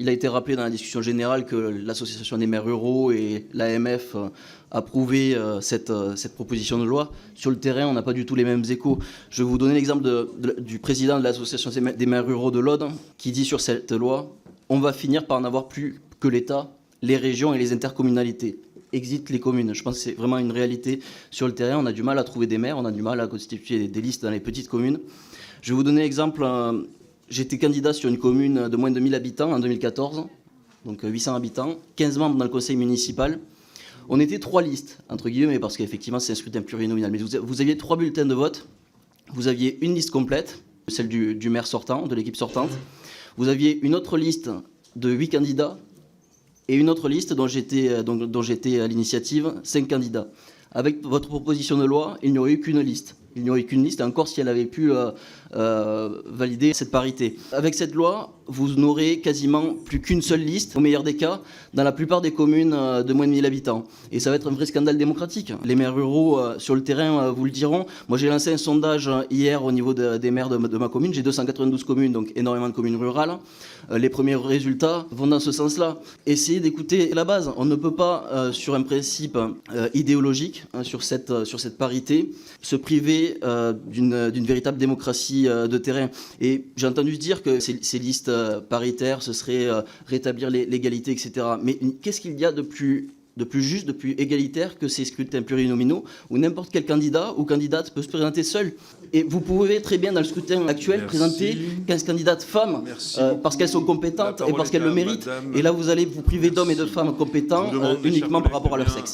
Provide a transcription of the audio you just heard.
Il a été rappelé dans la discussion générale que l'Association des maires ruraux et l'AMF approuvaient cette proposition de loi. Sur le terrain, on n'a pas du tout les mêmes échos. Je vais vous donner l'exemple du président de l'Association des maires ruraux de l'Aude qui dit sur cette loi « On va finir par n'avoir plus que l'État, les régions et les intercommunalités. Exit les communes ». Je pense que c'est vraiment une réalité sur le terrain. On a du mal à trouver des maires, on a du mal à constituer des listes dans les petites communes. Je vais vous donner l'exemple. J'étais candidat sur une commune de moins de 1000 habitants en 2014, donc 800 habitants, 15 membres dans le conseil municipal. On était 3 listes, entre guillemets, parce qu'effectivement c'est un scrutin plurinominal. Mais vous aviez 3 bulletins de vote. Vous aviez une liste complète, celle du maire sortant, de l'équipe sortante. Vous aviez une autre liste de 8 candidats et une autre liste dont j'étais à l'initiative, 5 candidats. Avec votre proposition de loi, il n'y aurait eu qu'une liste. Il n'y aurait qu'une liste, encore si elle avait pu valider cette parité. Avec cette loi, vous n'aurez quasiment plus qu'une seule liste, au meilleur des cas, dans la plupart des communes de moins de 1000 habitants. Et ça va être un vrai scandale démocratique. Les maires ruraux, sur le terrain, vous le diront. Moi, j'ai lancé un sondage hier au niveau des maires de ma commune. J'ai 292 communes, donc énormément de communes rurales. Les premiers résultats vont dans ce sens-là. Essayez d'écouter la base. On ne peut pas, sur un principe idéologique, sur cette parité, se priver d'une véritable démocratie de terrain. Et j'ai entendu dire que ces listes paritaires, ce serait rétablir l'égalité, etc. Mais qu'est-ce qu'il y a de plus juste, de plus égalitaire que ces scrutins plurinominaux où n'importe quel candidat ou candidate peut se présenter seul. Et vous pouvez très bien, dans le scrutin actuel, présenter 15 candidates femmes parce qu'elles sont compétentes et parce qu'elles le méritent. Et là, vous allez vous priver d'hommes et de femmes compétents uniquement par rapport à leur sexe.